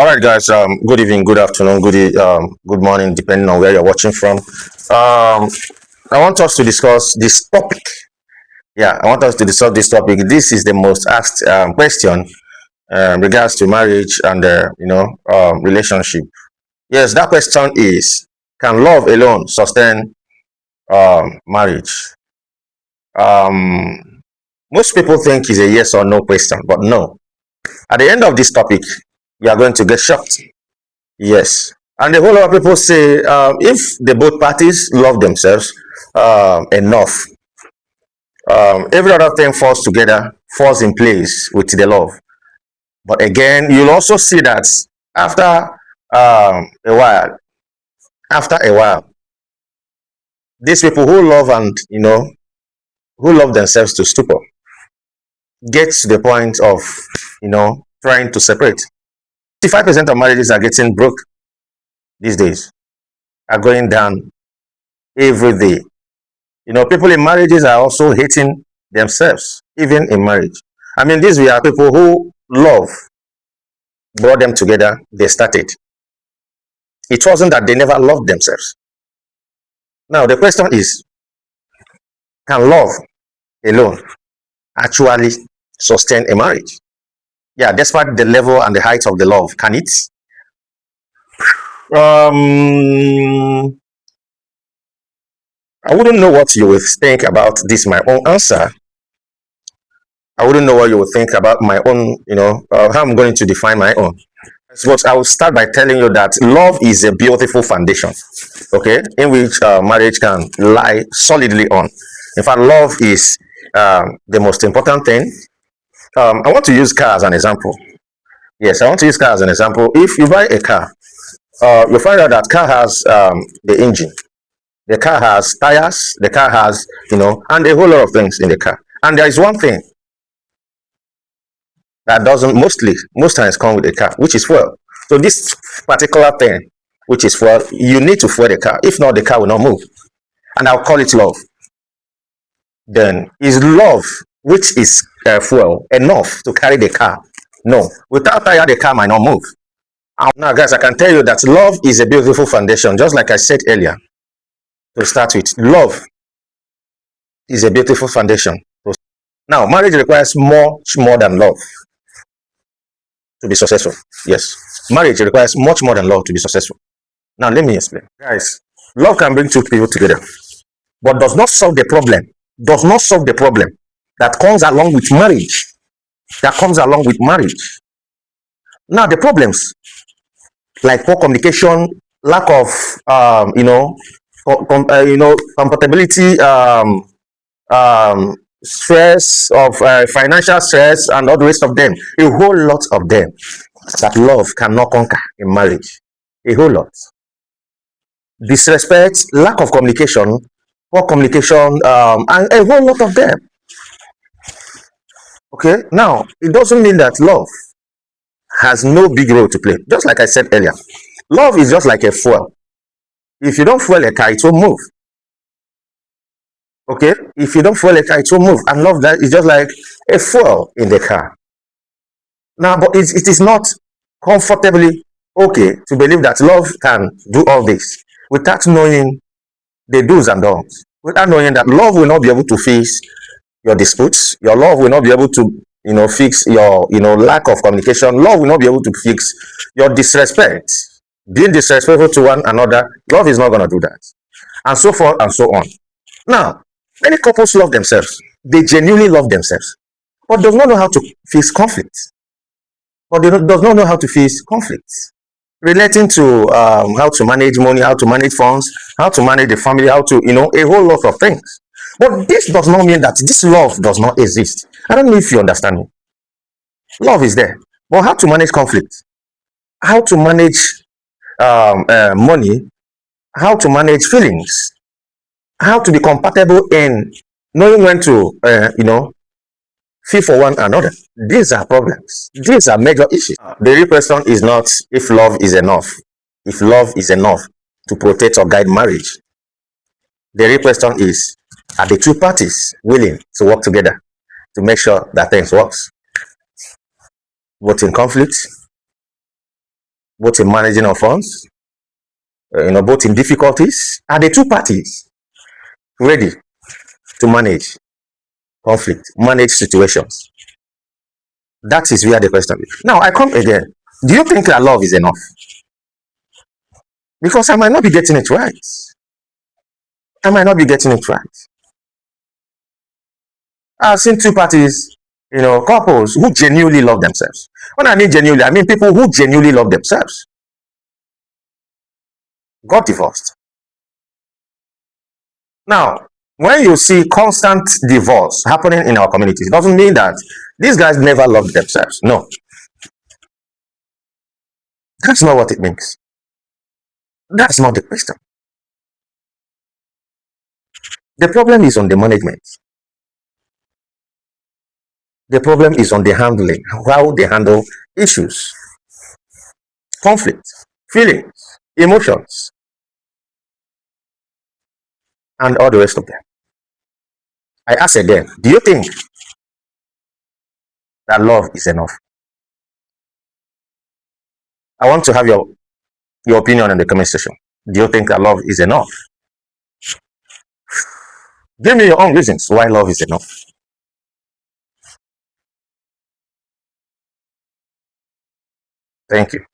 All right, guys. Good evening, good afternoon, good morning, depending on where you're watching from. I want us to discuss this topic. Yeah, I want us to discuss this topic. This is the most asked question regards to marriage and relationship. Yes, that question is: can love alone sustain marriage? Um, Most people think it's a yes or no question, but no. At the end of this topic, you are going to get shocked. Yes. And a whole lot of people say if the both parties love themselves enough, every other thing falls together, falls in place with the love. But again, you'll also see that after a while, after a while, these people who love and who love themselves to stupor get to the point of trying to separate. 55% of marriages are getting broke these days, are going down every day. People in marriages are also hating themselves, even in marriage. I mean, these were people who love brought them together, they started. It wasn't that they never loved themselves. Now, the question is, can love alone actually sustain a marriage? Yeah, despite the level and the height of the love, can it? I wouldn't know what you would think about this, my own answer. I wouldn't know what you would think about my own, how I'm going to define my own. But I will start by telling you that love is a beautiful foundation, okay, in which marriage can lie solidly on. In fact, love is the most important thing. I want to use car as an example. Yes, I want to use car as an example. If you buy a car, you'll find out that car has the engine, the car has tires, the car has, and a whole lot of things in the car. And there is one thing that doesn't most times come with a car, which is fuel. So this particular thing, which is fuel, you need to fuel the car. If not, the car will not move. And I'll call it love. Then is love, which is fuel, enough to carry the car? No. Without tire, the car might not move. Now, guys, I can tell you that love is a beautiful foundation. Just like I said earlier, to start with, love is a beautiful foundation. Now, marriage requires much more than love to be successful. Yes, marriage requires much more than love to be successful. Now, let me explain. Guys, love can bring two people together, but does not solve the problem. Does not solve the problem that comes along with marriage. That comes along with marriage. Now, the problems like poor communication, lack of, compatibility, stress of financial stress, and all the rest of them, a whole lot of them that love cannot conquer in marriage. A whole lot. Disrespect, lack of communication, poor communication, and a whole lot of them. Okay, now it doesn't mean that love has no big role to play. Just like I said earlier, love is just like a fuel. If you don't fuel a car, it won't move. Okay, if you don't fuel a car, it won't move. And love that is just like a fuel in the car. Now, but it is not comfortably okay to believe that love can do all this without knowing the do's and don'ts, without knowing that love will not be able to fix your disputes, your love will not be able to, fix your, lack of communication, love will not be able to fix your disrespect, being disrespectful to one another. Love is not going to do that, and so forth and so on. Now, many couples love themselves, they genuinely love themselves, but does not know how to face conflict, but they does not know how to face conflicts relating to how to manage money, how to manage funds, how to manage the family, how to, a whole lot of things. But this does not mean that this love does not exist. I don't know if you understand me. Love is there, but how to manage conflict, how to manage money, how to manage feelings, how to be compatible in knowing when to, feel for one another. These are problems. These are major issues. The real question is not if love is enough. If love is enough to protect or guide marriage. The real question is, are the two parties willing to work together to make sure that things works? Both in conflict, both in managing of funds, both in difficulties? Are the two parties ready to manage conflict, manage situations? That is where the question is. Now, I come again. Do you think that love is enough? Because I might not be getting it right. I might not be getting it right. I've seen two parties, couples who genuinely love themselves. When I mean genuinely, I mean people who genuinely love themselves got divorced. Now, when you see constant divorce happening in our communities, it doesn't mean that these guys never loved themselves. No, that's not what it means. That's not the question. The problem is on the management. The problem is on the handling, how they handle issues, conflict, feelings, emotions, and all the rest of them. I ask again, do you think that love is enough? I want to have your opinion in the comment section. Do you think that love is enough? Give me your own reasons why love is enough. Thank you.